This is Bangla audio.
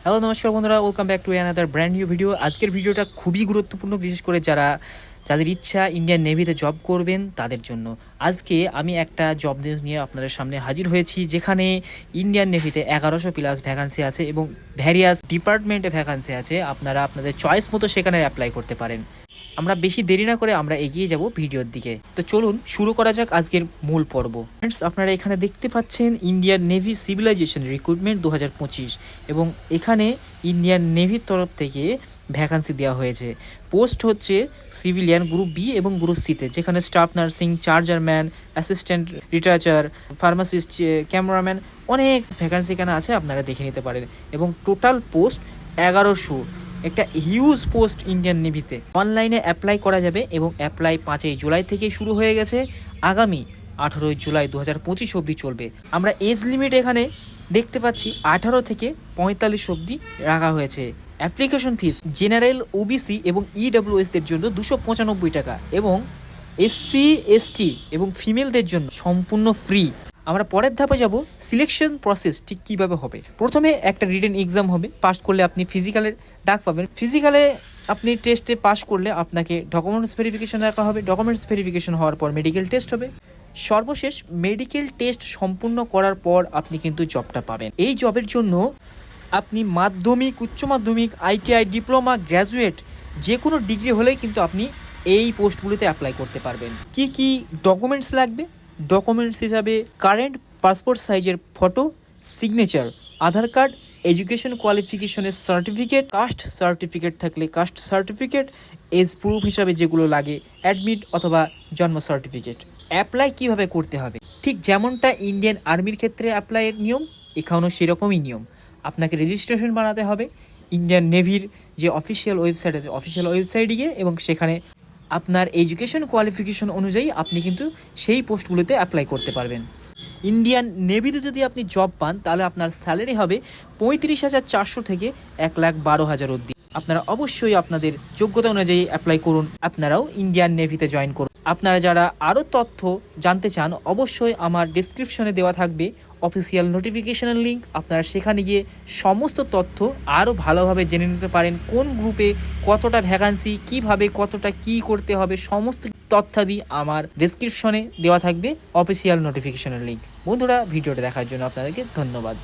হ্যালো নমস্কার বন্ধুরা, welcome back to another brand new video. আজকের ভিডিওটা খুবই গুরুত্বপূর্ণ, বিশেষ করে যাদের ইচ্ছা ইন্ডিয়ান নেভিতে জব করবেন তাদের জন্য। আজকে আমি একটা জব নিউজ নিয়ে আপনাদের সামনে হাজির হয়েছি, যেখানে ইন্ডিয়ান নেভিতে 1100+ ভ্যাকান্সি আছে এবং ভ্যারিয়াস ডিপার্টমেন্টে ভ্যাকান্সি আছে। আপনারা আপনাদের চয়েস মতো সেখানে অ্যাপ্লাই করতে পারেন। আমরা বেশি দেরি না করে আমরা এগিয়ে যাব ভিডিওর দিকে। তো চলুন শুরু করা যাক আজকের মূল পর্ব। ফ্রেন্ডস, আপনারা এখানে দেখতে পাচ্ছেন ইন্ডিয়ান নেভি সিভিলাইজেশন রিক্রুটমেন্ট 2025 এবং এখানে ইন্ডিয়ান নেভির তরফ থেকে ভ্যাকান্সি দেওয়া হয়েছে। পোস্ট হচ্ছে সিভিলিয়ান গ্রুপ বি এবং গ্রুপ সিতে, যেখানে staff nursing, chargeman, assistant researcher, pharmacist, cameraman, অনেক ভ্যাকান্সি এখানে আছে, আপনারা দেখে নিতে পারেন। এবং টোটাল পোস্ট 1100, একটা হিউজ পোস্ট ইন্ডিয়ান নেভিতে। অনলাইনে অ্যাপ্লাই করা যাবে এবং অ্যাপ্লাই 5ই জুলাই থেকে শুরু হয়ে গেছে, আগামী 18ই জুলাই 2025 অবধি চলবে। আমরা এজ লিমিট এখানে দেখতে পাচ্ছি 18 থেকে 45 অবধি রাখা হয়েছে। অ্যাপ্লিকেশন ফিস জেনারেল, ওবিসি এবং ইডব্লিউএসদের জন্য 295 টাকা এবং এসসি, এসটি এবং ফিমেলদের জন্য সম্পূর্ণ ফ্রি। আমরা পরের ধাপে যাব, সিলেকশন প্রসেস ঠিক কীভাবে হবে। প্রথমে একটা রিটেন এক্সাম হবে, পাস করলে আপনি ফিজিক্যালের ডাক পাবেন। ফিজিক্যালে আপনি টেস্টে পাস করলে আপনাকে ডকুমেন্টস ভেরিফিকেশন রাখা হবে। ডকুমেন্টস ভেরিফিকেশন হওয়ার পর মেডিকেল টেস্ট হবে। সর্বশেষ মেডিকেল টেস্ট সম্পূর্ণ করার পর আপনি কিন্তু জবটা পাবেন। এই জবের জন্য আপনি মাধ্যমিক, উচ্চ মাধ্যমিক, আইটিআই, ডিপ্লোমা, গ্র্যাজুয়েট যে কোনো ডিগ্রি হলেই কিন্তু আপনি এই পোস্টগুলিতে অ্যাপ্লাই করতে পারবেন। কি কি ডকুমেন্টস লাগবে? ডকুমেন্টস হিসাবে কারেন্ট পাসপোর্ট সাইজের photo, signature, Aadhaar card, education কোয়ালিফিকেশনের সার্টিফিকেট, কাস্ট সার্টিফিকেট থাকলে কাস্ট সার্টিফিকেট, এজ প্রুফ হিসাবে যেগুলো লাগে অ্যাডমিট অথবা জন্ম সার্টিফিকেট। অ্যাপ্লাই কিভাবে করতে হবে? ঠিক যেমনটা ইন্ডিয়ান আর্মির ক্ষেত্রে অ্যাপ্লাইয়ের নিয়ম, এখানেও সেরকমই নিয়ম। আপনাকে রেজিস্ট্রেশন বানাতে হবে ইন্ডিয়ান নেভির যে অফিসিয়াল ওয়েবসাইট আছে, অফিসিয়াল ওয়েবসাইটে গিয়ে, এবং সেখানে আপনার এডুকেশন কোয়ালিফিকেশন অনুযায়ী আপনি কিন্তু সেই পোস্টগুলোতে অ্যাপ্লাই করতে পারবেন। ইন্ডিয়ান নেভিতে যদি আপনি জব পান তাহলে আপনার স্যালারি হবে 35,400 থেকে 1,12,000 অবধি। আপনারা অবশ্যই আপনাদের যোগ্যতা অনুযায়ী অ্যাপ্লাই করুন, আপনারাও ইন্ডিয়ান নেভিতে জয়েন করুন। আপনারা যারা আরও তথ্য জানতে চান, অবশ্যই আমার ডেসক্রিপশনে দেওয়া থাকবে অফিসিয়াল নোটিফিকেশনের লিঙ্ক। আপনারা সেখানে গিয়ে সমস্ত তথ্য আরও ভালোভাবে জেনে নিতে পারেন। কোন গ্রুপে কতটা ভ্যাকান্সি, কিভাবে কতটা কি করতে হবে, সমস্ত তথ্যাদি আমার ডেসক্রিপশনে দেওয়া থাকবে অফিসিয়াল নোটিফিকেশনের লিঙ্ক। বন্ধুরা, ভিডিওটা দেখার জন্য আপনাদেরকে ধন্যবাদ।